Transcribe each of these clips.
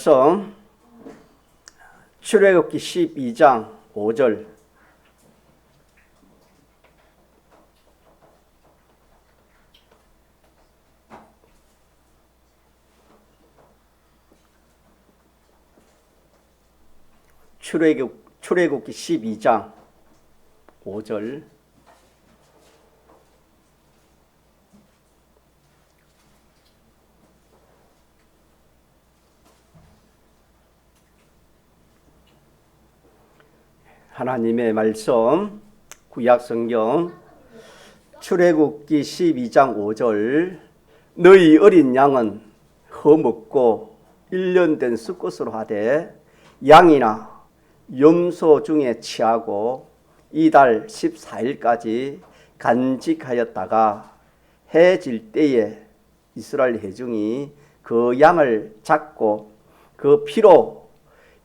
말씀 출애굽기 12장 5절 출애굽기 12장 5절 하나님의 말씀 구약성경 출애굽기 12장 5절 너희 어린 양은 허먹고 1년 된 수컷으로 하되 양이나 염소 중에 취하고 이달 14일까지 간직하였다가 해 질 때에 이스라엘 회중이 그 양을 잡고 그 피로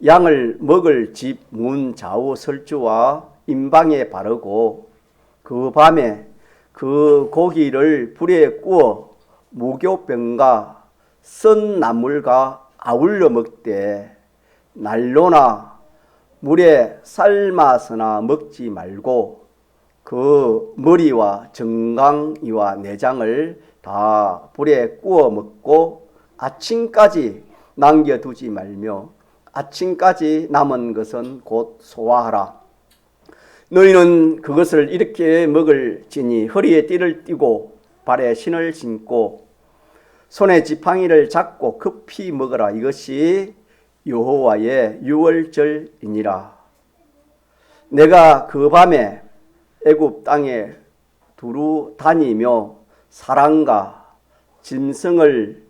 양을 먹을 집 문 좌우 설주와 임방에 바르고 그 밤에 그 고기를 불에 구워 무교병과 썬 나물과 아울러 먹되 난로나 물에 삶아서나 먹지 말고 그 머리와 정강이와 내장을 다 불에 구워 먹고 아침까지 남겨두지 말며 아침까지 남은 것은 곧 소화하라. 너희는 그것을 이렇게 먹을지니 허리에 띠를 띠고 발에 신을 신고 손에 지팡이를 잡고 급히 먹으라. 이것이 여호와의 유월절이니라. 내가 그 밤에 애굽 땅에 두루 다니며 사람과 짐승을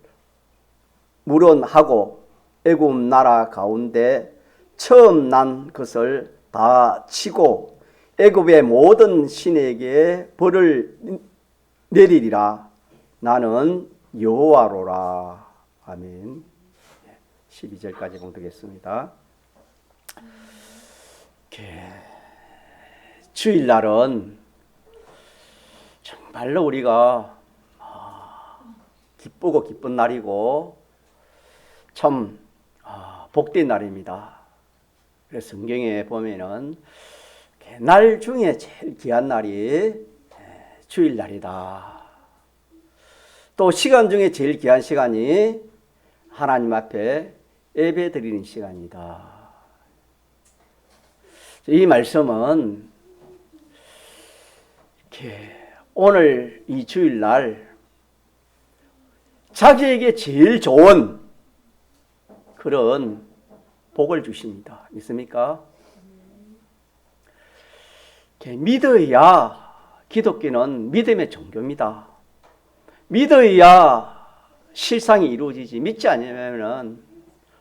물원하고 애굽 나라 가운데 처음 난 것을 다 치고 애굽의 모든 신에게 벌을 내리리라. 나는 여호와로라. 아멘. 12절까지 봉독했습니다. 주일날은 정말로 우리가 기쁘고 기쁜 날이고 참 복된 날입니다. 그래서 성경에 보면은 날 중에 제일 귀한 날이 주일날이다. 또 시간 중에 제일 귀한 시간이 하나님 앞에 예배 드리는 시간이다. 이 말씀은 오늘 이 주일날 자기에게 제일 좋은 그런 복을 주십니다. 믿습니까? 믿어야 기독교는 믿음의 종교입니다. 믿어야 실상이 이루어지지 믿지 않으면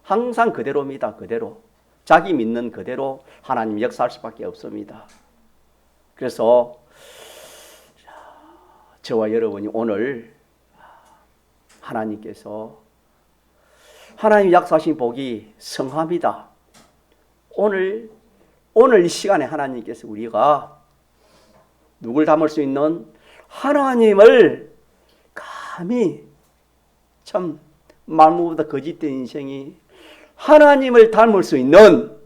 항상 그대로입니다. 그대로. 자기 믿는 그대로 하나님 역사할 수밖에 없습니다. 그래서 저와 여러분이 오늘 하나님께서 하나님 약속하신 복이 성합니다. 오늘 이 시간에 하나님께서 우리가 누굴 닮을 수 있는 하나님을 감히 참 만물보다 거짓된 인생이 하나님을 닮을 수 있는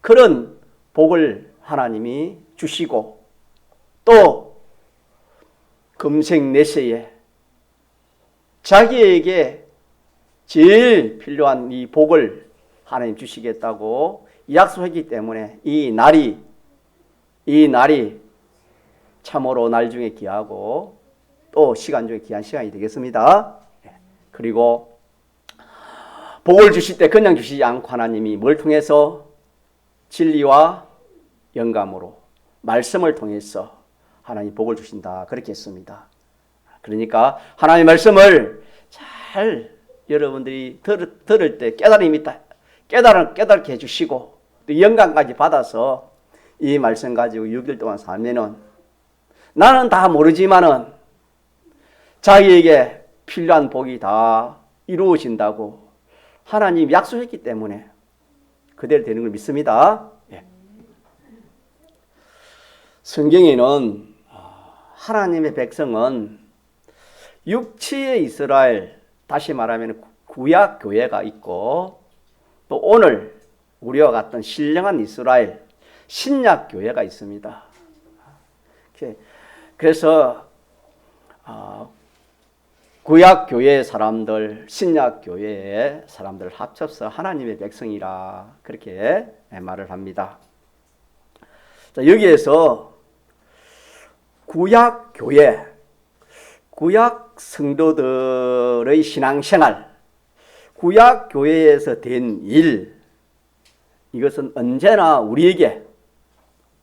그런 복을 하나님이 주시고 또 금생내세에 자기에게 제일 필요한 이 복을 하나님 주시겠다고 약속했기 때문에 이 날이 참으로 날 중에 귀하고 또 시간 중에 귀한 시간이 되겠습니다. 그리고 복을 주실 때 그냥 주시지 않고 하나님이 뭘 통해서 진리와 영감으로 말씀을 통해서 하나님 복을 주신다. 그렇게 했습니다. 그러니까 하나님의 말씀을 잘 여러분들이 들을 때 깨달음이 있다. 깨닫게 해주시고 또 영감까지 받아서 이 말씀 가지고 6일 동안 살면은 나는 다 모르지만은 자기에게 필요한 복이 다 이루어진다고 하나님 약속했기 때문에 그대로 되는 걸 믿습니다. 성경에는 하나님의 백성은 육체의 이스라엘, 다시 말하면 구약 교회가 있고 또 오늘 우리와 같은 신령한 이스라엘 신약 교회가 있습니다. 그래서 구약 교회의 사람들, 신약 교회의 사람들 합쳐서 하나님의 백성이라 그렇게 말을 합니다. 자, 여기에서 구약 교회, 구약 성도들의 신앙생활, 구약 교회에서 된 일, 이것은 언제나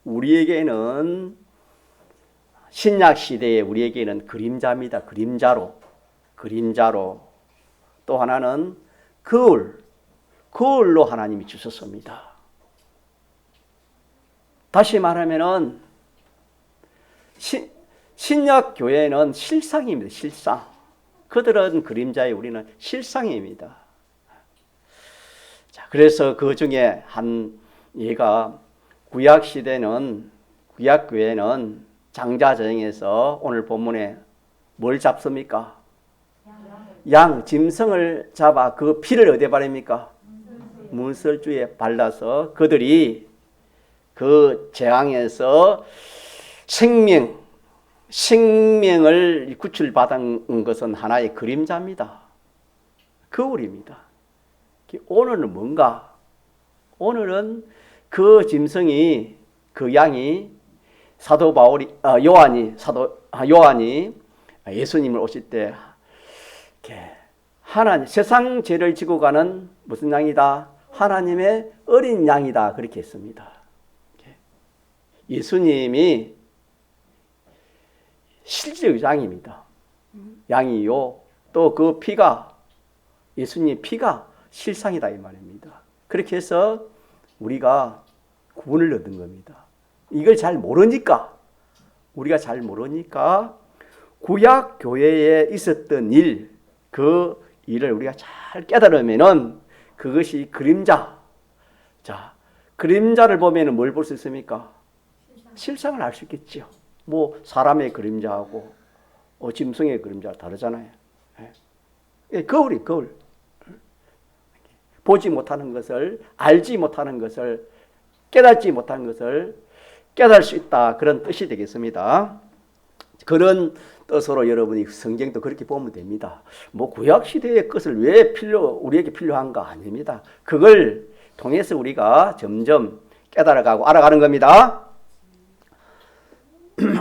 우리에게는 신약 시대에 우리에게는 그림자입니다. 그림자로. 또 하나는 거울로 하나님이 주셨습니다. 다시 말하면은 신약 교회는 실상입니다. 실상. 그들은 그림자에 우리는 실상입니다. 자, 그래서 그 중에 한 예가 구약 교회는 장자정에서 오늘 본문에 뭘 잡습니까? 양, 짐승을 잡아 그 피를 어디에 바릅니까? 문설주에 발라서 그들이 그 재앙에서 생명을 구출받은 것은 하나의 그림자입니다. 거울입니다. 오늘은 뭔가? 오늘은 그 짐승이, 그 양이 사도 요한이 예수님을 오실 때 하나님, 세상 죄를 지고 가는 무슨 양이다? 하나님의 어린 양이다. 그렇게 했습니다. 예수님이 실제 양입니다. 양이요. 또 그 피가, 예수님 피가 실상이다 이 말입니다. 그렇게 해서 우리가 구원을 얻은 겁니다. 이걸 우리가 잘 모르니까 구약 교회에 있었던 일, 그 일을 우리가 잘 깨달으면은 그것이 그림자. 자, 그림자를 보면은 뭘 볼 수 있습니까? 실상을 알 수 있겠죠. 뭐 사람의 그림자하고 짐승의 그림자 다르잖아요. 거울. 보지 못하는 것을, 알지 못하는 것을, 깨닫지 못하는 것을 깨달을 수 있다. 그런 뜻이 되겠습니다. 그런 뜻으로 여러분이 성경도 그렇게 보면 됩니다. 뭐 구약 시대의 것을 왜 우리에게 필요한가? 아닙니다. 그걸 통해서 우리가 점점 깨달아가고 알아가는 겁니다.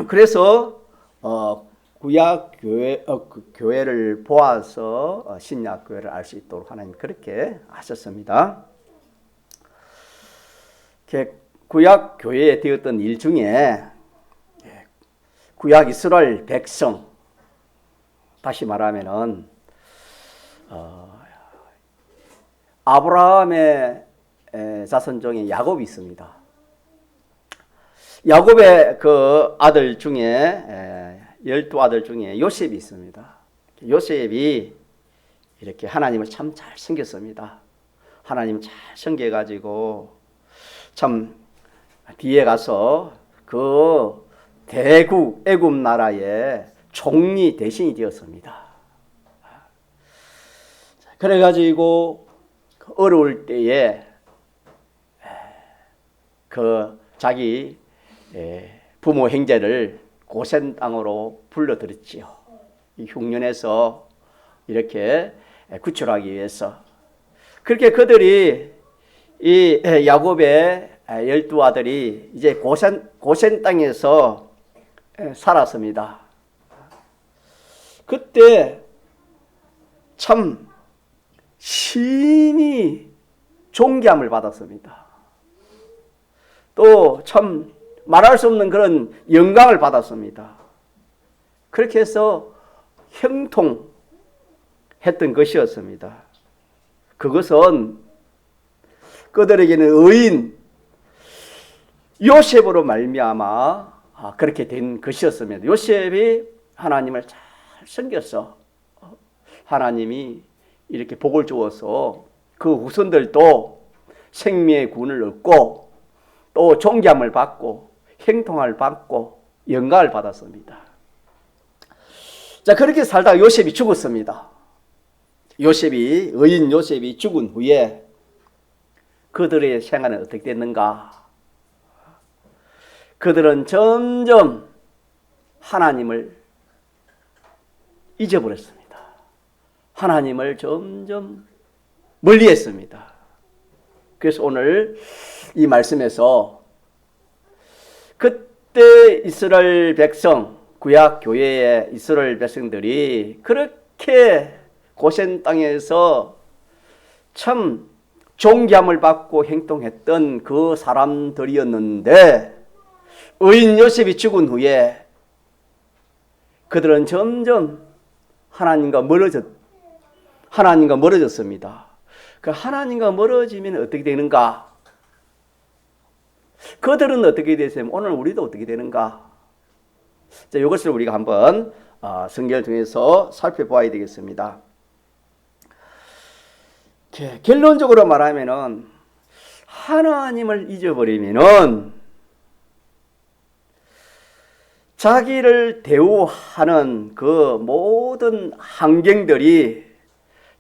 그래서 구약 교회를 보아서 신약 교회를 알 수 있도록 하나님 그렇게 하셨습니다. 구약 교회에 되었던 일 중에 구약 이스라엘 백성, 다시 말하면은 아브라함의 자손 중에 야곱이 있습니다. 야곱의 그 아들 중에 12아들 중에 요셉이 있습니다. 요셉이 이렇게 하나님을 참 잘 섬겼습니다. 하나님을 잘 섬겨가지고 참 뒤에 가서 그 대국 애굽 나라의 총리 대신이 되었습니다. 그래가지고 어려울 때에 그 자기 부모 형제를 고센 땅으로 불러들였지요. 이 흉년에서 이렇게 구출하기 위해서. 그렇게 그들이 이 야곱의 12아들이 이제 고센 땅에서 살았습니다. 그때 참 심히 존귀함을 받았습니다. 또 참 말할 수 없는 그런 영광을 받았습니다. 그렇게 해서 형통했던 것이었습니다. 그것은 그들에게는 의인 요셉으로 말미암아 그렇게 된 것이었습니다. 요셉이 하나님을 잘 섬겨서 하나님이 이렇게 복을 주어서 그 후손들도 생명의 구원을 얻고 또 존귀함을 받고 형통을 받고 영광을 받았습니다. 자, 그렇게 살다가 요셉이 죽었습니다. 의인 요셉이 죽은 후에 그들의 생활은 어떻게 됐는가? 그들은 점점 하나님을 잊어버렸습니다. 하나님을 점점 멀리했습니다. 그래서 오늘 이 말씀에서 그때 이스라엘 백성, 구약 교회의 이스라엘 백성들이 그렇게 고센 땅에서 참 존귀함을 받고 행동했던 그 사람들이었는데 의인 요셉이 죽은 후에 그들은 점점 하나님과 멀어졌습니다. 그 하나님과 멀어지면 어떻게 되는가? 그들은 어떻게 됐으면 오늘 우리도 어떻게 되는가? 자, 이것을 우리가 한번 성경을 통해서 살펴보아야 되겠습니다. 결론적으로 말하면은 하나님을 잊어버리면은 자기를 대우하는 그 모든 환경들이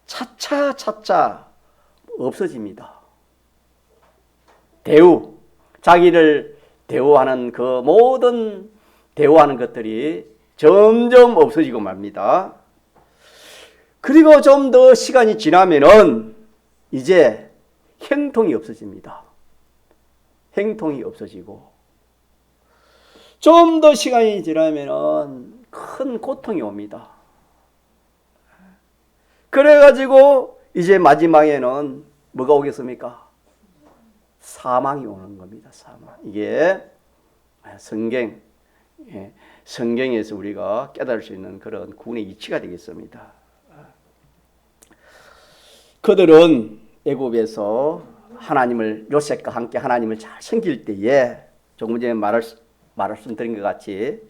차차 없어집니다. 자기를 대우하는 그 모든 대우하는 것들이 점점 없어지고 맙니다. 그리고 좀 더 시간이 지나면은 이제 행동이 없어집니다. 행동이 없어지고 좀 더 시간이 지나면은 큰 고통이 옵니다. 그래가지고 이제 마지막에는 뭐가 오겠습니까? 사망이 오는 겁니다. 사망. 이게 성경에서 우리가 깨달을 수 있는 그런 구원의 이치가 되겠습니다. 그들은 애굽에서 하나님을 요셉과 함께 하나님을 잘 섬길 때에 조금 전에 말씀드린 것 같이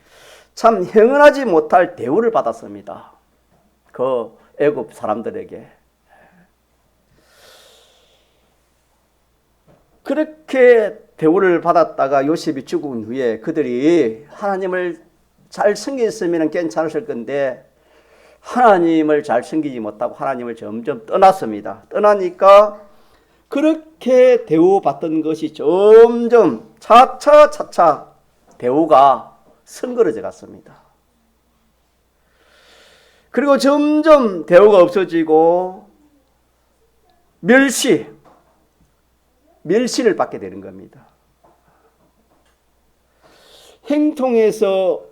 참 행운하지 못할 대우를 받았습니다. 그 애굽 사람들에게. 그렇게 대우를 받았다가 요셉이 죽은 후에 그들이 하나님을 잘 섬겼으면 괜찮았을 건데 하나님을 잘 섬기지 못하고 하나님을 점점 떠났습니다. 떠나니까 그렇게 대우받던 것이 점점 차차 대우가 성그러져 갔습니다. 그리고 점점 대우가 없어지고 멸시를 받게 되는 겁니다. 행동에서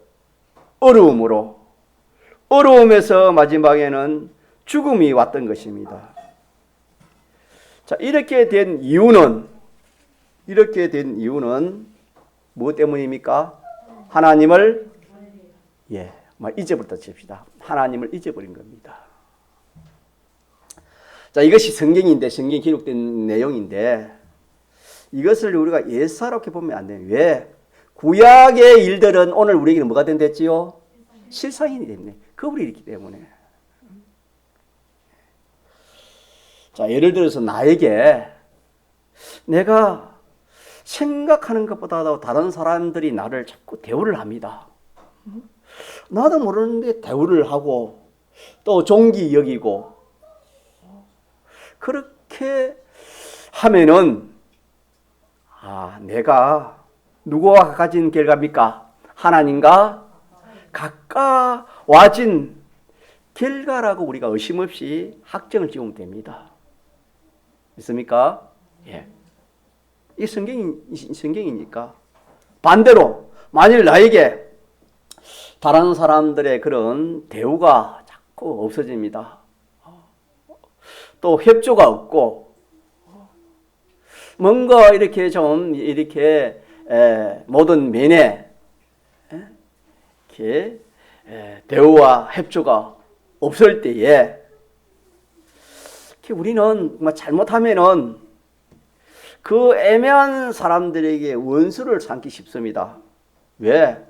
어려움에서 마지막에는 죽음이 왔던 것입니다. 자, 이렇게 된 이유는 무엇 때문입니까? 하나님을 잊어버렸다 칩시다. 하나님을 잊어버린 겁니다. 자, 이것이 성경에 기록된 내용인데 이것을 우리가 예사롭게 보면 안 돼요. 왜? 구약의 일들은 오늘 우리에게는 뭐가 된댔지요? 실상이 됐네. 거울이 있기 때문에. 자, 예를 들어서 나에게 내가 생각하는 것보다도 다른 사람들이 나를 자꾸 대우를 합니다. 나도 모르는데 대우를 하고 또 존귀 여기고 그렇게 하면은 내가 누구와 가진 결과입니까? 하나님과 가까워진 결과라고 우리가 의심 없이 학정을 지으면 됩니다. 있습니까? 예. 이 성경이니까. 반대로 만일 나에게 다른 사람들의 그런 대우가 자꾸 없어집니다. 또 협조가 없고 뭔가 이렇게 모든 면에 이렇게 대우와 협조가 없을 때에 우리는 잘못하면은 그 애매한 사람들에게 원수를 삼기 쉽습니다. 왜?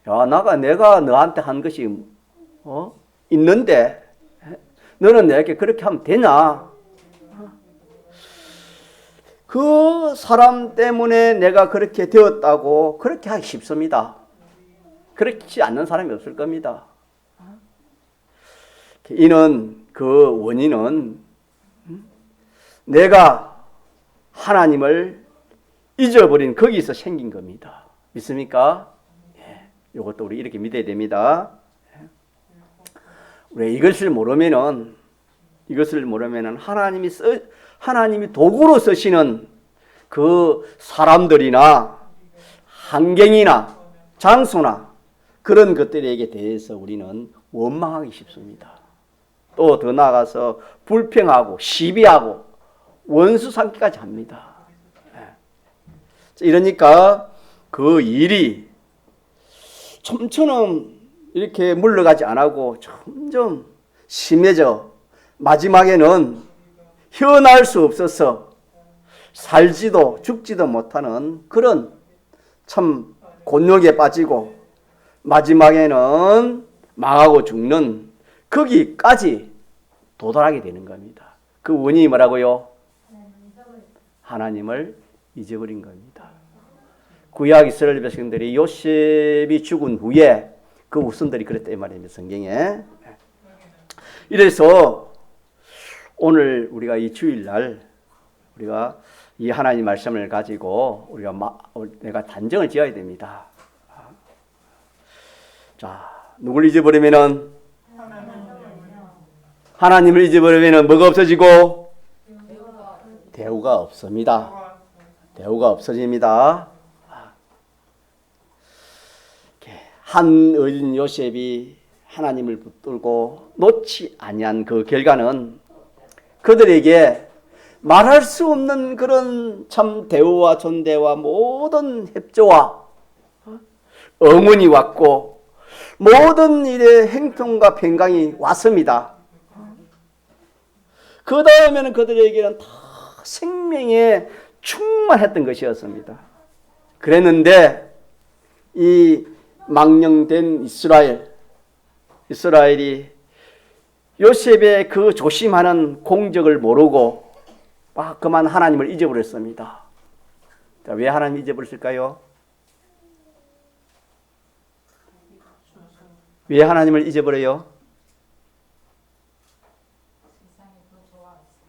내가 너한테 한 것이 있는데 너는 내게 그렇게 하면 되냐? 그 사람 때문에 내가 그렇게 되었다고 그렇게 하기 쉽습니다. 그렇지 않는 사람이 없을 겁니다. 그 원인은 내가 하나님을 잊어버린 거기서 생긴 겁니다. 믿습니까? 예, 이것도 우리 이렇게 믿어야 됩니다. 왜 이것을 모르면은 하나님이 도구로 쓰시는 그 사람들이나 환경이나 장소나 그런 것들에게 대해서 우리는 원망하기 쉽습니다. 또 더 나아가서 불평하고 시비하고 원수 삼기까지 합니다. 이러니까 그 일이 좀처럼 이렇게 물러가지 않고 점점 심해져 마지막에는 헤어날 수 없어서 살지도 죽지도 못하는 그런 참 곤욕에 빠지고 마지막에는 망하고 죽는 거기까지 도달하게 되는 겁니다. 그 원인이 뭐라고요? 하나님을 잊어버린 겁니다. 구약 이스라엘 백성들이 요셉이 죽은 후에 그 후손들이 그랬다 이 말입니다. 성경에. 이래서 오늘 우리가 이 주일날 우리가 이 하나님 말씀을 가지고 내가 단정을 지어야 됩니다. 자, 누굴 잊어버리면은 하나님을 잊어버리면은 뭐가 없어지고 대우가 없습니다. 대우가 없어집니다. 한 어린 요셉이 하나님을 붙들고 놓지 아니한 그 결과는 그들에게 말할 수 없는 그런 참 대우와 존대와 모든 협조와 응원이 왔고 모든 일의 행통과 평강이 왔습니다. 그 다음에는 그들에게는 다 생명에 충만했던 것이었습니다. 그랬는데 이 망령된 이스라엘이 요셉의 그 조심하는 공적을 모르고 그만 하나님을 잊어버렸습니다. 자, 왜 하나님 잊어버렸을까요? 왜 하나님을 잊어버려요?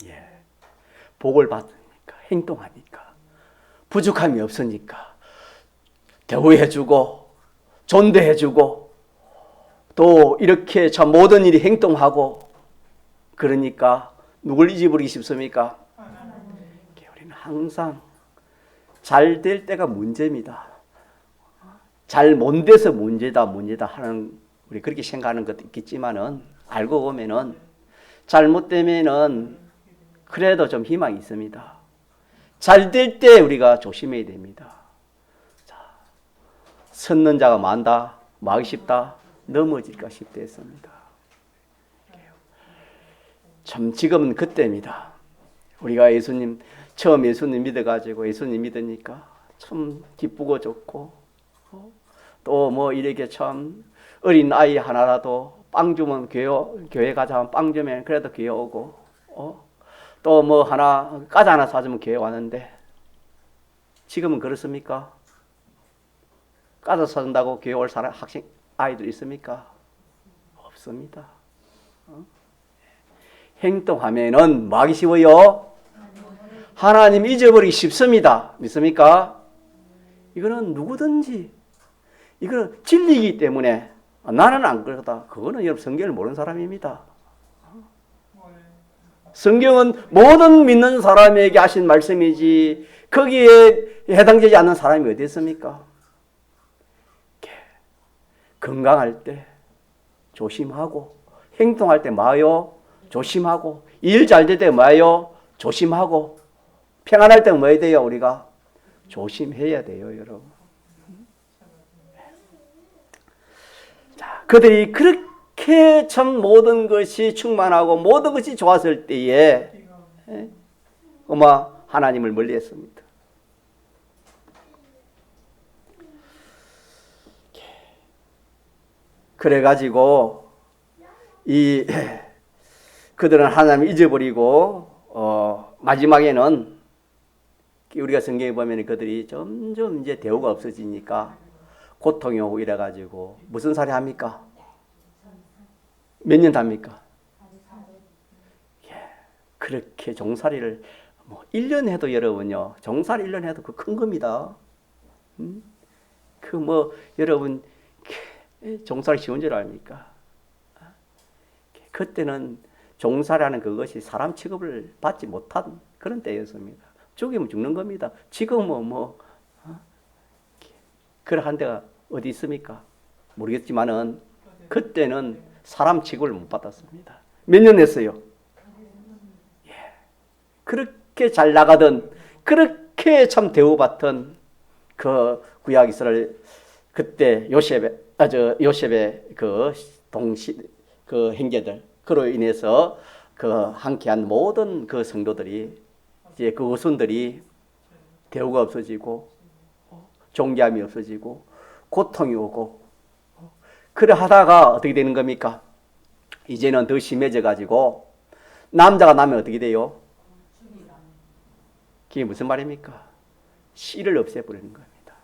예, 복을 받으니까, 행동하니까, 부족함이 없으니까, 대우해주고, 존대해주고, 또 이렇게 참 모든 일이 행동하고, 그러니까 누굴 잊어버리기 쉽습니까? 우리는 항상 잘 될 때가 문제입니다. 잘 못 돼서 문제다 하는 우리 그렇게 생각하는 것도 있겠지만은 알고 보면은 잘못되면은 그래도 좀 희망이 있습니다. 잘 될 때 우리가 조심해야 됩니다. 자, 섰는 자가 많다, 막기 쉽다, 넘어질까 싶다 했습니다. 참 지금은 그때입니다. 우리가 처음 예수님 믿어가지고 예수님 믿으니까 참 기쁘고 좋고 또 뭐 이렇게 참 어린 아이 하나라도 빵 주면 교회 가자 하면 빵 주면 그래도 교회 오고 또 뭐 과자 하나 사주면 교회 왔는데 지금은 그렇습니까? 과자 사준다고 교회 올 사람 학생 아이들 있습니까? 없습니다. 행동하면은 뭐 하기 쉬워요? 하나님 잊어버리기 쉽습니다. 믿습니까? 이거는 누구든지 이거는 진리이기 때문에 나는 안 그러다. 그거는 여러분 성경을 모르는 사람입니다. 성경은 모든 믿는 사람에게 하신 말씀이지 거기에 해당되지 않는 사람이 어디 있습니까? 건강할 때 조심하고 행동할 때 뭐요? 조심하고 일 잘 될 때 뭐요? 조심하고 평안할 때 뭐 해야 돼요? 우리가 조심해야 돼요, 여러분. 자, 그들이 그렇게 참 모든 것이 충만하고 모든 것이 좋았을 때에 하나님을 멀리했습니다. 그래가지고 그들은 하나님을 잊어버리고 마지막에는 우리가 성경에 보면 그들이 점점 이제 대우가 없어지니까 고통이 오고 이래가지고 무슨 살이 합니까? 몇 년 답니까? 그렇게 종살이를 뭐 1년 해도 여러분요. 종살 1년 해도 그 큰 겁니다. 그 뭐 여러분 종살 쉬운 줄 압니까? 그때는 종살이라는 그것이 사람 취급을 받지 못한 그런 때였습니다. 죽이면 죽는 겁니다. 지금은 뭐 그런 데가 어디 있습니까? 모르겠지만은 그때는 사람 취급을 못 받았습니다. 몇 년 했어요? 예. 그렇게 잘 나가던, 그렇게 참 대우받던 그 구약 이스라엘 그때 요셉의 그 그 형제들 그로 인해서 그 함께한 모든 그 성도들이 이제 그 어순들이 대우가 없어지고 존귀함이 없어지고 고통이 오고 그래 하다가 어떻게 되는 겁니까? 이제는 더 심해져 가지고 남자가 나면 어떻게 돼요? 그게 무슨 말입니까? 씨를 없애버리는 겁니다.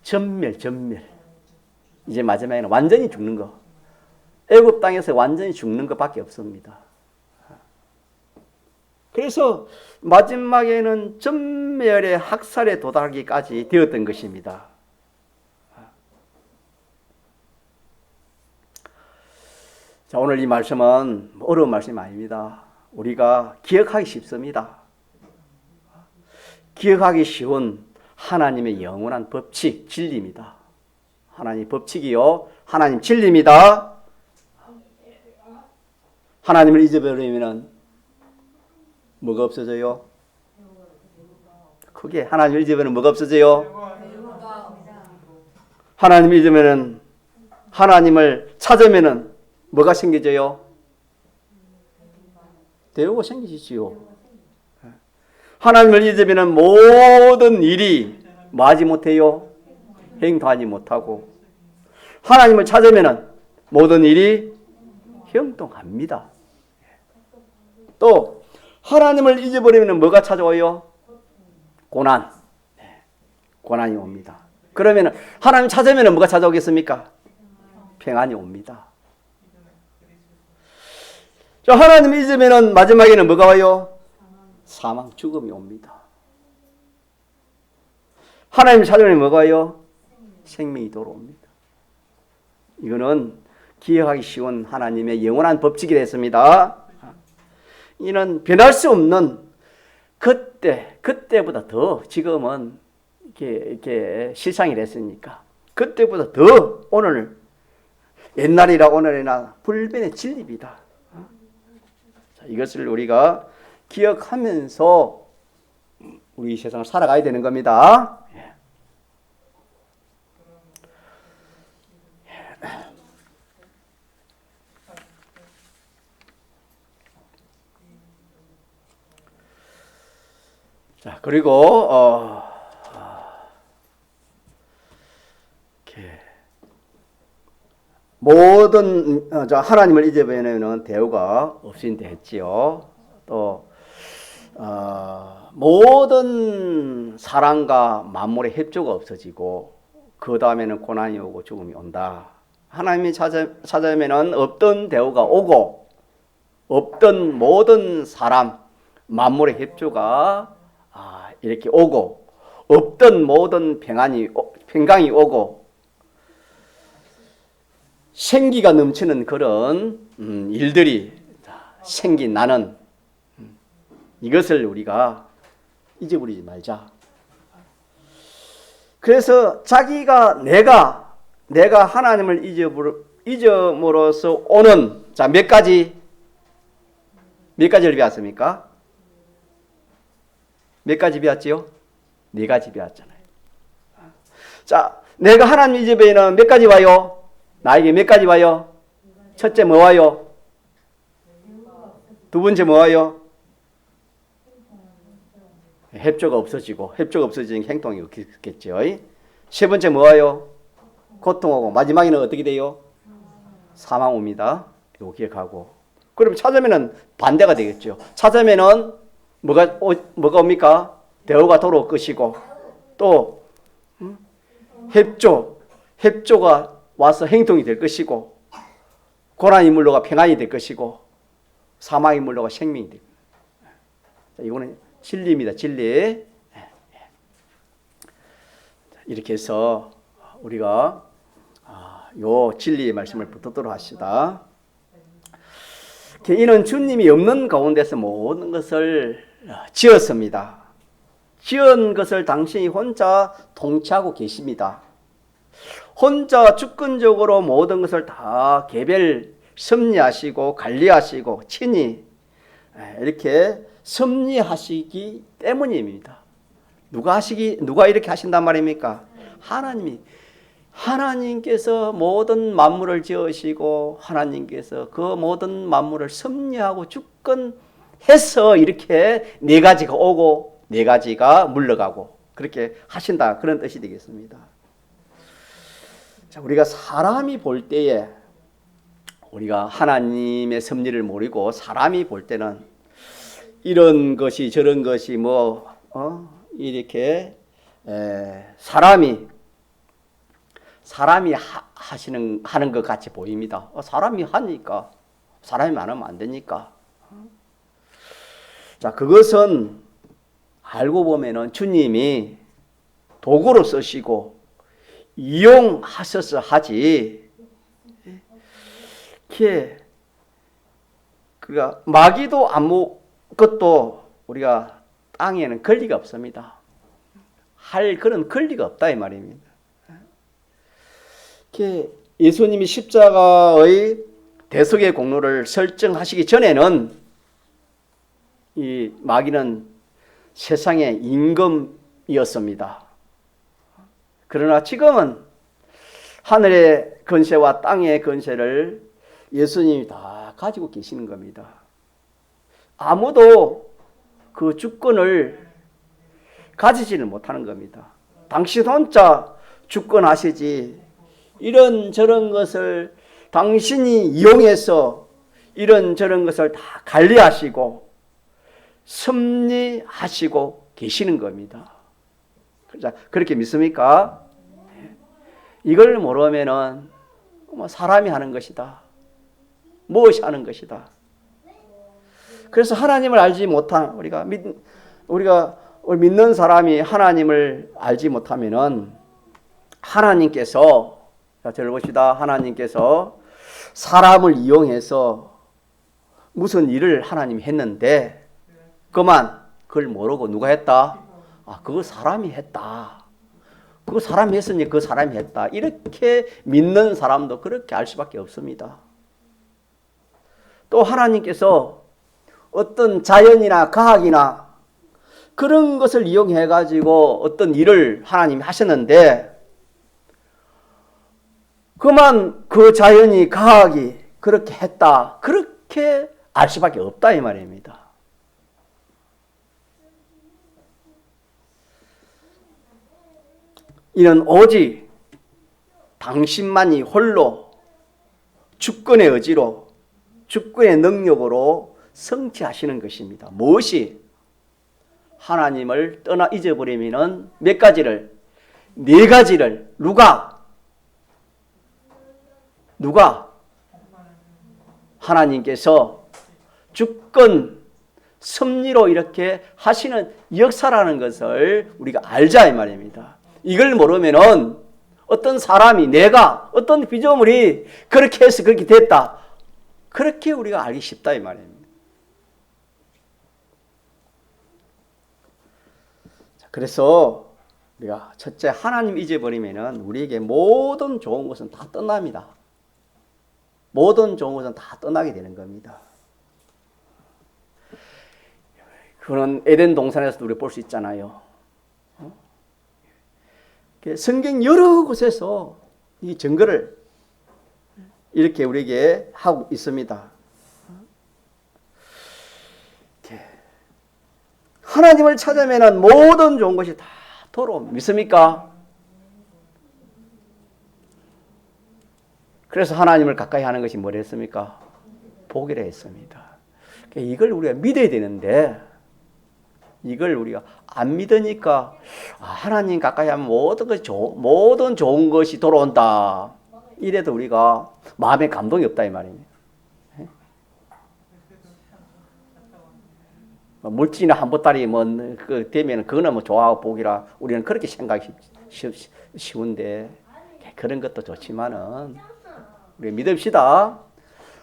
전멸. 이제 마지막에는 완전히 죽는 거. 애굽 땅에서 완전히 죽는 것밖에 없습니다. 그래서 마지막에는 전멸의 학살에 도달하기까지 되었던 것입니다. 자, 오늘 이 말씀은 어려운 말씀이 아닙니다. 우리가 기억하기 쉽습니다. 기억하기 쉬운 하나님의 영원한 법칙, 진리입니다. 하나님 법칙이요. 하나님 진리입니다. 하나님을 잊어버리면 뭐가 없어져요? 크게 하나님을 잊어버리면 뭐가 없어져요? 하나님을 잊으면 하나님을 찾으면 뭐가 생겨져요? 대우가 생기시지요. 하나님을 잊으면 모든 일이 뭐하지 못해요? 행동하지 못하고 하나님을 찾으면 모든 일이 형통합니다. 또 하나님을 잊어버리면 뭐가 찾아와요? 고난. 고난이 옵니다. 그러면 하나님 찾으면 뭐가 찾아오겠습니까? 평안이 옵니다. 저 하나님 잊으면 마지막에는 뭐가 와요? 사망, 죽음이 옵니다. 하나님 찾으면 뭐가 와요? 생명이 돌아옵니다. 이거는 기억하기 쉬운 하나님의 영원한 법칙이 됐습니다. 이는 변할 수 없는 그때보다 더 지금은 이렇게 실상이 됐으니까 그때보다 더 오늘 옛날이나 오늘이나 불변의 진리입니다. 자, 이것을 우리가 기억하면서 우리 세상을 살아가야 되는 겁니다. 자, 그리고 모든 하나님을 잊어버리는 대우가 없인데 했지요. 또 모든 사랑과 만물의 협조가 없어지고 그 다음에는 고난이 오고 죽음이 온다. 하나님이 찾아오면 없던 대우가 오고 없던 모든 사람 만물의 협조가 이렇게 오고 없던 모든 평강이 오고 생기가 넘치는 그런 일들이 생겨나는 이것을 우리가 잊어버리지 말자. 그래서 자기가 내가 하나님을 잊음으로써 오는 몇 가지를 배웠습니까? 몇 가지 배웠지요? 4가지 배웠잖아요. 자, 내가 하나님 잊어버리면 몇 가지 와요? 나에게 몇 가지 와요? 첫째 뭐 와요? 두 번째 뭐 와요? 협조가 없어지는 행동이 없겠죠. 세 번째 뭐 와요? 고통하고 마지막에는 어떻게 돼요? 사망 옵니다. 이거 기억하고. 그럼 찾으면은 반대가 되겠죠. 찾으면은 뭐가 옵니까? 대우가 돌아올 것이고 또 협조가 와서 행동이 될 것이고 고난이 물러가 평안이 될 것이고 사망이 물러가 생명이 될 것이고 이거는 진리입니다. 진리. 이렇게 해서 우리가 요 진리의 말씀을 붙들도록 합시다. 이는 주님이 없는 가운데서 모든 것을 지었습니다. 지은 것을 당신이 혼자 통치하고 계십니다. 혼자 주권적으로 모든 것을 다 개별 섭리하시고 관리하시고 친히 이렇게 섭리하시기 때문입니다. 누가 이렇게 하신단 말입니까? 하나님께서 모든 만물을 지으시고 하나님께서 그 모든 만물을 섭리하고 주권해서 이렇게 네 가지가 오고 네 가지가 물러가고 그렇게 하신다, 그런 뜻이 되겠습니다. 자, 우리가 사람이 볼 때에 우리가 하나님의 섭리를 모르고 사람이 볼 때는 이런 것이 저런 것이 이렇게 사람이 하는 것 같이 보입니다. 사람이 하니까, 사람이 안 하면 안 되니까. 자, 그것은 알고 보면은 주님이 도구로 쓰시고 이용하셔서 하지. 그러니까 마귀도 아무것도 우리가 땅에는 권리가 없습니다. 할 그런 권리가 없다 이 말입니다. 예수님이 십자가의 대속의 공로를 설정하시기 전에는 이 마귀는 세상의 임금이었습니다. 그러나 지금은 하늘의 권세와 땅의 권세를 예수님이 다 가지고 계시는 겁니다. 아무도 그 주권을 가지지는 못하는 겁니다. 당신 혼자 주권하시지, 이런저런 것을 당신이 이용해서 이런저런 것을 다 관리하시고 섭리하시고 계시는 겁니다. 그렇게 믿습니까? 이걸 모르면은 사람이 하는 것이다, 무엇이 하는 것이다. 그래서 하나님을 알지 못한 우리가 믿는 사람이 하나님을 알지 못하면은 하나님께서, 자, 들어봅시다. 하나님께서 사람을 이용해서 무슨 일을 하나님이 했는데 그걸 모르고 누가 했다? 그거 사람이 했다. 그거 사람이 했으니 그 사람이 했다. 이렇게 믿는 사람도 그렇게 알 수밖에 없습니다. 또 하나님께서 어떤 자연이나 과학이나 그런 것을 이용해 가지고 어떤 일을 하나님이 하셨는데 그만 그 자연이 과학이 그렇게 했다, 그렇게 알 수밖에 없다 이 말입니다. 이는 오직 당신만이 홀로 주권의 의지로 주권의 능력으로 성취하시는 것입니다. 무엇이? 하나님을 떠나 잊어버리면은 몇 가지를? 네 가지를 누가? 하나님께서 주권 섭리로 이렇게 하시는 역사라는 것을 우리가 알자 이 말입니다. 이걸 모르면은 어떤 사람이, 내가, 어떤 피조물이 그렇게 해서 그렇게 됐다, 그렇게 우리가 알기 쉽다 이 말입니다. 그래서 우리가 첫째, 하나님 잊어버리면은 우리에게 모든 좋은 것은 다 떠납니다. 모든 좋은 것은 다 떠나게 되는 겁니다. 그런 에덴 동산에서도 우리가 볼 수 있잖아요. 성경 여러 곳에서 이 증거를 이렇게 우리에게 하고 있습니다. 하나님을 찾으면 모든 좋은 것이 다 돌아옵니다. 믿습니까? 그래서 하나님을 가까이 하는 것이 뭐라 했습니까? 복이라 했습니다. 이걸 우리가 믿어야 되는데 이걸 우리가 안 믿으니까 하나님 가까이 하면 모든 좋은 것이 돌아온다, 이래도 우리가 마음에 감동이 없다 이 말입니다. 물질이나 한 보따리 그 되면 그거는 좋아하고 복이라 우리는 그렇게 생각이 쉬운데 그런 것도 좋지만은 우리 믿읍시다.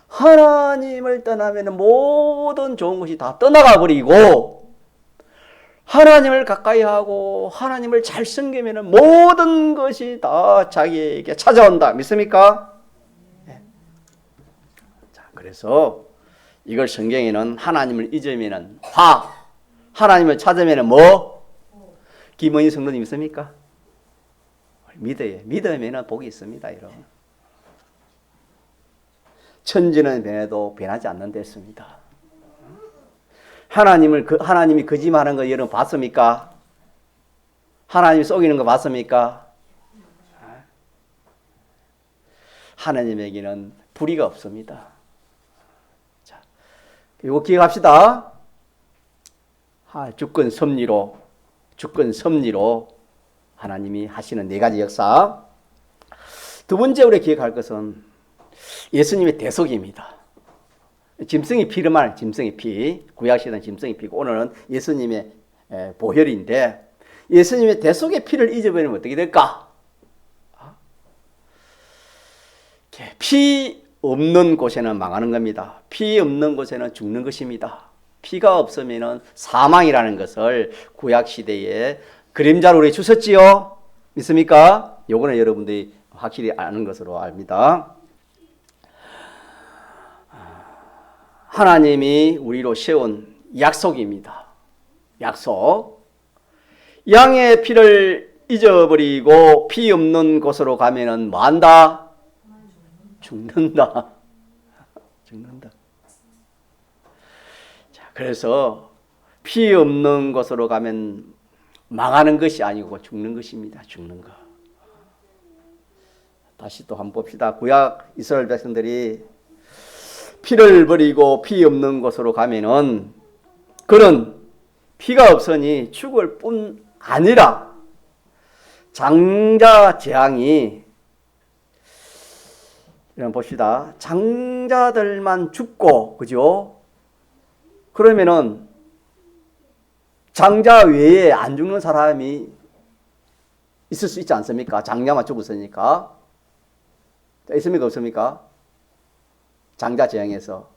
하나님을 떠나면 모든 좋은 것이 다 떠나가 버리고 하나님을 가까이 하고 하나님을 잘 섬기면 모든 것이 다 자기에게 찾아온다. 믿습니까? 네. 자, 그래서 이걸 성경에는 하나님을 잊으면 화, 하나님을 찾으면 뭐? 김원희 성도님 믿습니까? 믿어요. 믿으면 복이 있습니다. 여러분. 천지는 변해도 변하지 않는 데습니다. 하나님이 거짓말하는 거 여러분 봤습니까? 하나님이 속이는 거 봤습니까? 하나님에게는 불의가 없습니다. 자, 이거 기억합시다. 주권 섭리로 하나님이 하시는 네 가지 역사. 두 번째 우리 기억할 것은 예수님의 대속입니다. 짐승의 피를 말하는 짐승의 피, 구약시대는 짐승의 피고 오늘은 예수님의 보혈인데 예수님의 대속의 피를 잊어버리면 어떻게 될까? 피 없는 곳에는 망하는 겁니다. 피 없는 곳에는 죽는 것입니다. 피가 없으면 사망이라는 것을 구약시대에 그림자로 우리 주셨지요? 믿습니까? 요거는 여러분들이 확실히 아는 것으로 압니다. 하나님이 우리로 세운 약속입니다. 약속. 양의 피를 잊어버리고 피 없는 곳으로 가면은 뭐 한다? 죽는다. 죽는다. 자, 그래서 피 없는 곳으로 가면 망하는 것이 아니고 죽는 것입니다. 죽는 것. 다시 또 한번 봅시다. 구약 이스라엘 백성들이 피를 버리고 피 없는 곳으로 가면은 그는 피가 없으니 죽을 뿐 아니라 장자 재앙이 이런 봅시다. 장자들만 죽고 그죠? 그러면은 장자 외에 안 죽는 사람이 있을 수 있지 않습니까? 장자만 죽었으니까. 있습니까? 없습니까? 장자 재앙에서.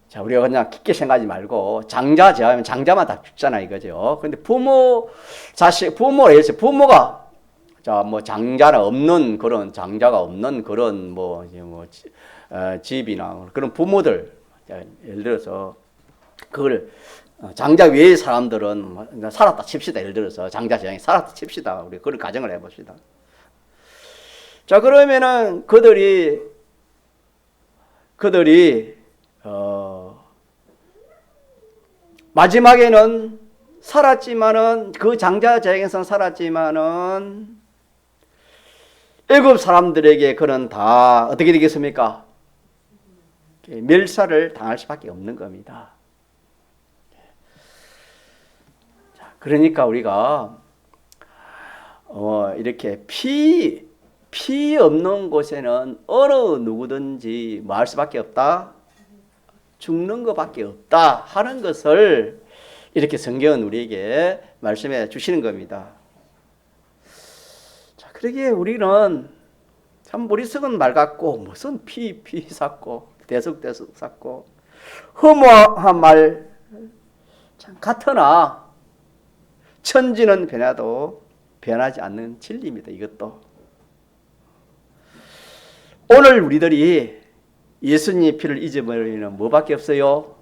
자, 우리가 그냥 깊게 생각하지 말고 장자 재앙하면 장자만 다 죽잖아 이거죠. 근데 부모, 자식, 부모가 예를 들어 부모가 자, 뭐 장자가 없는 그런 집이나 그런 부모들 예를 들어서 그걸 장자 외의 사람들은 살았다 칩시다. 예를 들어서 장자 재앙이 살았다 칩시다. 우리 그런 가정을 해봅시다. 자, 그러면은 그들이 마지막에는 살았지만은 그 장자 재앙에서는 살았지만은 애굽 사람들에게 그는 다 어떻게 되겠습니까? 멸살을 당할 수밖에 없는 겁니다. 자, 그러니까 우리가 이렇게 피 없는 곳에는 어느 누구든지 뭐 할 수밖에 없다? 죽는 것밖에 없다 하는 것을 이렇게 성경은 우리에게 말씀해 주시는 겁니다. 자, 그러기에 우리는 참 머릿속은 맑았고 무슨 피 샀고 대속 샀고 허무한 말 참 같으나 천지는 변해도 변하지 않는 진리입니다. 이것도 오늘 우리들이 예수님의 피를 잊어버리는 뭐밖에 없어요?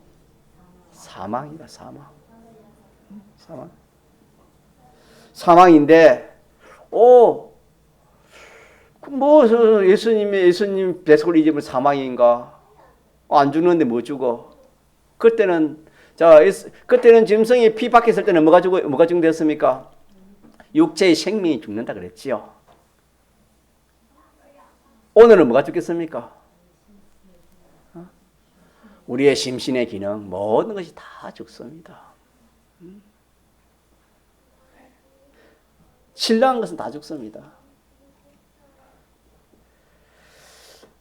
사망이다. 사망인데 예수님 대속을 잊으면 사망인가? 안 죽는데 뭐 죽어? 그때는 짐승이 피 밖에 있을 때는 뭐가 죽는댔습니까? 육체의 생명이 죽는다 그랬지요. 오늘은 뭐가 죽겠습니까? 우리의 심신의 기능 모든 것이 다 죽습니다. 신령한 것은 다 죽습니다.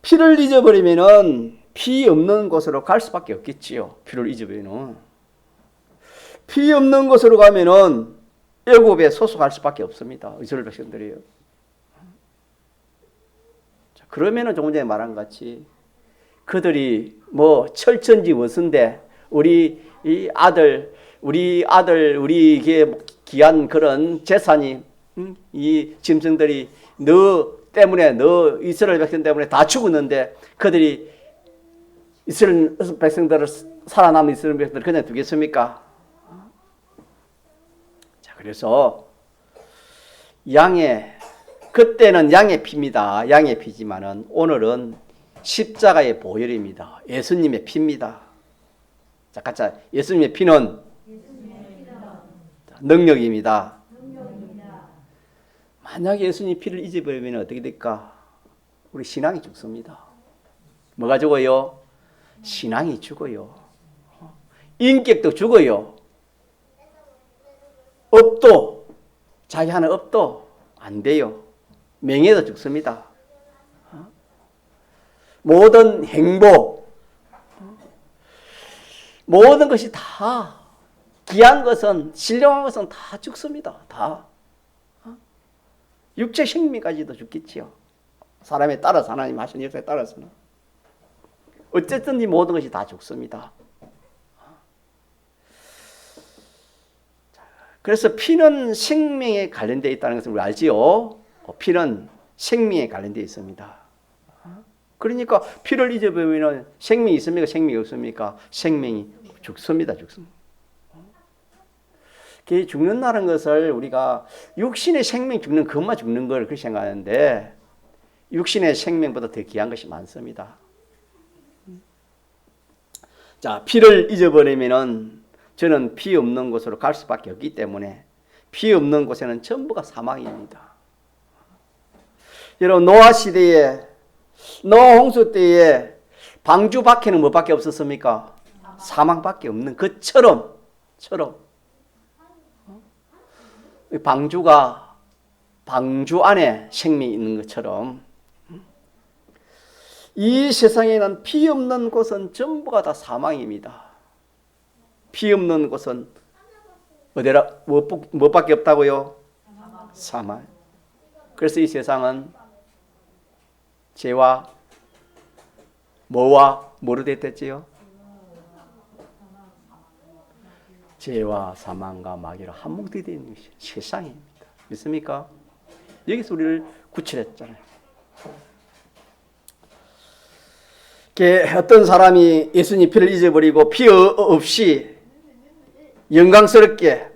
피를 잊어버리면은 피 없는 곳으로 갈 수밖에 없겠지요. 피를 잊어버리면. 피 없는 곳으로 가면은 애굽에 소속할 수밖에 없습니다. 이스라엘 백성들이요. 그러면은 조금 전에 말한 것 같이 그들이 뭐 철천지 원수인데 우리 아들 우리 귀한 그런 재산이 이 짐승들이 너 이스라엘 백성 때문에 다 죽었는데 그들이 이스라엘 백성들을 살아남은 이스라엘 백성들을 그냥 두겠습니까? 자, 그래서 그때는 양의 피입니다. 양의 피지만은 오늘은 십자가의 보혈입니다. 예수님의 피입니다. 자, 같이 예수님의 피는 능력입니다. 만약에 예수님 피를 잊어버리면 어떻게 될까? 우리 신앙이 죽습니다. 뭐가 죽어요? 신앙이 죽어요. 인격도 죽어요. 업도, 자기 하는 업도 안 돼요. 명예도 죽습니다. 모든 행복, 모든 것이 다 귀한 것은, 신령한 것은 다 죽습니다. 다. 육체 생명까지도 죽겠지요. 사람에 따라서, 하나님 하신 역사에 따라서는. 어쨌든 이 모든 것이 다 죽습니다. 그래서 피는 생명에 관련되어 있다는 것을 우리 알지요. 피는 생명에 관련되어 있습니다. 그러니까 피를 잊어버리면 생명이 있습니까? 생명이 없습니까? 생명이 죽습니다. 죽는다는 것을 우리가 육신의 생명 죽는 것만 죽는 걸 그렇게 생각하는데 육신의 생명보다 더 귀한 것이 많습니다. 자, 피를 잊어버리면은 저는 피 없는 곳으로 갈 수밖에 없기 때문에 피 없는 곳에는 전부가 사망입니다. 여러분 노아 시대에 노아 홍수 때에 방주 밖에는 뭐밖에 없었습니까? 사망밖에 없는 것처럼 방주 안에 생명이 있는 것처럼 이 세상에는 피 없는 곳은 전부가 다 사망입니다. 피 없는 곳은 무엇밖에 없다고요? 사망. 그래서 이 세상은 죄와 뭐로 됐지요? 죄와 사망과 마귀로 한몫되어 있는 것이 세상입니다. 믿습니까? 여기서 우리를 구출했잖아요. 어떤 사람이 예수님 피를 잊어버리고 피 없이 영광스럽게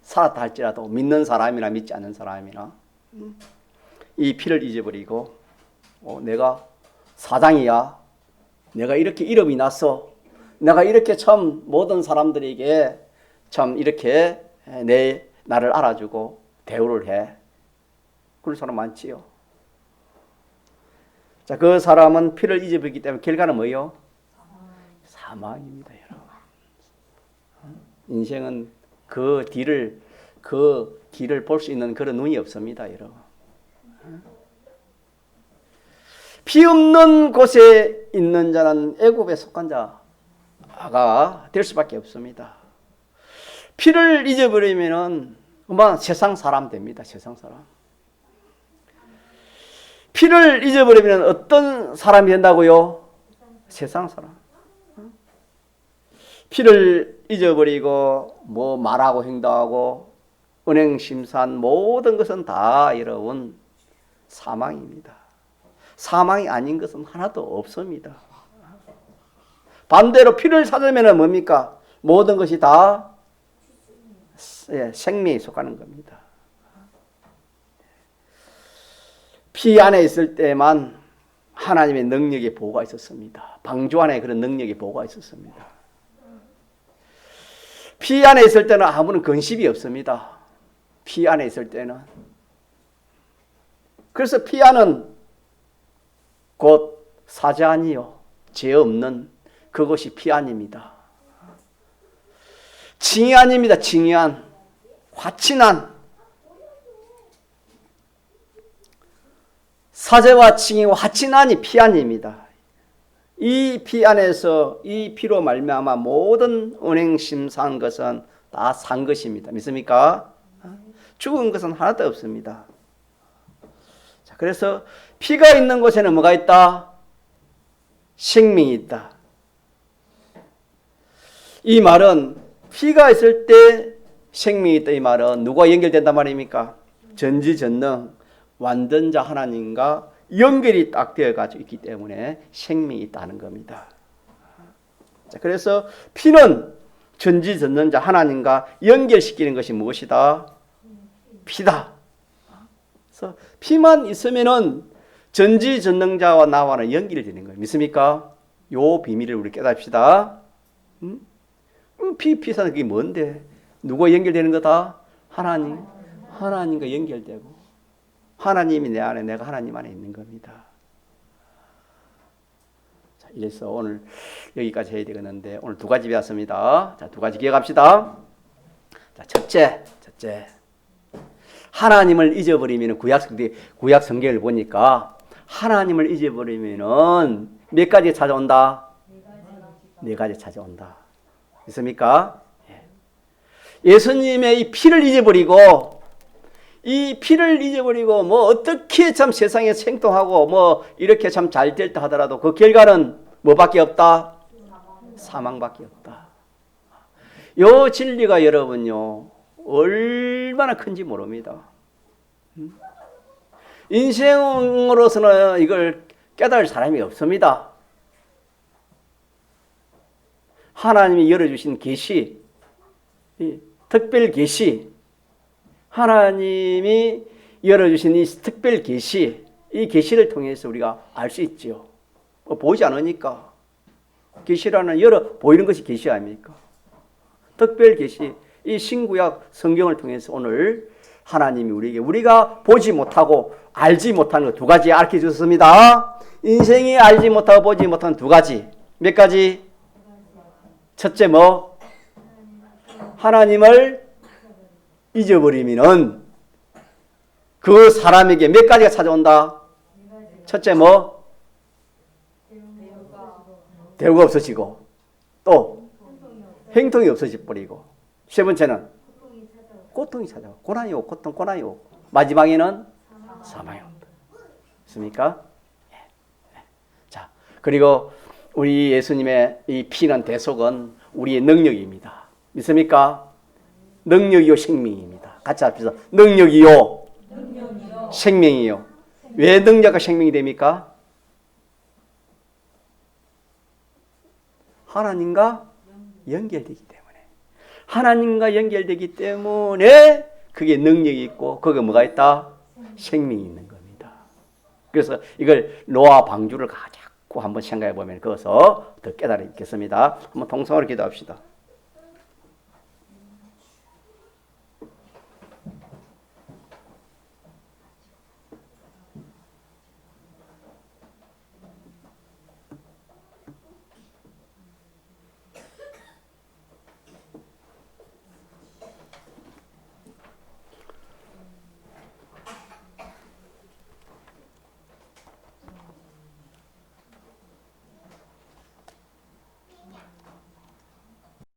살았다 할지라도 믿는 사람이나 믿지 않는 사람이나 이 피를 잊어버리고 내가 사장이야. 내가 이렇게 이름이 났어. 내가 이렇게 참 모든 사람들에게 참 이렇게 나를 알아주고 대우를 해. 그런 사람 많지요. 자, 그 사람은 피를 잊어버리기 때문에 결과는 뭐예요? 사망입니다, 여러분. 인생은 그 뒤를 볼 수 있는 그런 눈이 없습니다, 여러분. 피 없는 곳에 있는 자는 애굽에 속한 자가 될 수밖에 없습니다. 피를 잊어버리면은 금방 세상 사람 됩니다. 세상 사람. 피를 잊어버리면 어떤 사람이 된다고요? 세상 사람. 피를 잊어버리고 뭐 말하고 행동하고 은행 심산 모든 것은 다 여러분 사망입니다. 사망이 아닌 것은 하나도 없습니다. 반대로 피를 찾으면 뭡니까? 모든 것이 다 생명에 속하는 겁니다. 피 안에 있을 때만 하나님의 능력의 보호가 있었습니다. 방주 안에 그런 능력의 보호가 있었습니다. 피 안에 있을 때는 아무런 근심이 없습니다. 피 안에 있을 때는. 그래서 피 안은 곧 사자아니요 죄 없는 그것이 피 안입니다. 징이안입니다. 징이안. 화친한 사제와 징이와 화친한이 피 안입니다. 이 피 안에서 이 피로 말미암아 모든 은행 심사한 것은 다 산 것입니다. 믿습니까? 죽은 것은 하나도 없습니다. 자, 그래서 피가 있는 곳에는 뭐가 있다? 생명이 있다. 이 말은 피가 있을 때 생명이 있다. 이 말은 누가 연결된단 말입니까? 전지전능 완전자 하나님과 연결이 딱 되어가지고 있기 때문에 생명이 있다는 겁니다. 자, 그래서 피는 전지전능자 하나님과 연결시키는 것이 무엇이다? 피다. 그래서 피만 있으면은 전지전능자와 나와는 연결이 되는 거예요. 믿습니까? 요 비밀을 우리 깨닫시다. 피사는 그게 뭔데? 누가 연결되는 거다? 하나님. 하나님과 연결되고 하나님이 내 안에 내가 하나님 안에 있는 겁니다. 자, 이래서 오늘 여기까지 해야 되겠는데 오늘 두 가지 배웠습니다. 자, 두 가지 기억합시다. 자, 첫째. 하나님을 잊어버리면 구약 성경을 보니까 하나님을 잊어버리면은 몇 가지 찾아온다? 네 가지 찾아온다. 있습니까? 예수님의 이 피를 잊어버리고 뭐 어떻게 참 세상에 생통하고 뭐 이렇게 참 잘 될 때 하더라도 그 결과는 뭐밖에 없다? 사망밖에 없다. 요 진리가 여러분요 얼마나 큰지 모릅니다. 인생으로서는 이걸 깨달을 사람이 없습니다. 하나님이 열어주신 계시, 특별 계시, 하나님이 열어주신 이 특별 계시, 이 계시를 통해서 우리가 알 수 있죠. 보이지 않으니까. 계시라는 열어 보이는 것이 계시 아닙니까? 특별 계시, 이 신구약 성경을 통해서 오늘 하나님이 우리에게 우리가 보지 못하고 알지 못하는 것 두 가지 알려 주셨습니다. 인생이 알지 못하고 보지 못하는 두 가지. 몇 가지? 첫째 뭐? 하나님을 잊어버리면은 그 사람에게 몇 가지가 찾아온다? 첫째 뭐? 대우가 없어지고 또 행통이 없어져 버리고 세 번째는 고통이 찾아오고 고난이 오고 고난이 오고 마지막에는 사망이 온다. 있습니까? 자, 그리고 우리 예수님의 이 피는 대속은 우리의 능력입니다. 믿습니까? 능력이요 생명입니다. 같이 합시다. 능력이요 생명이요. 왜 능력과 생명이 됩니까? 하나님과 연결되기 때문에. 하나님과 연결되기 때문에 그게 능력이 있고 거기에 뭐가 있다? 생명이 있는 겁니다. 그래서 이걸 노아 방주를 자꾸 한번 생각해 보면 그것을 더 깨달아 있겠습니다. 한번 통성으로 기도합시다.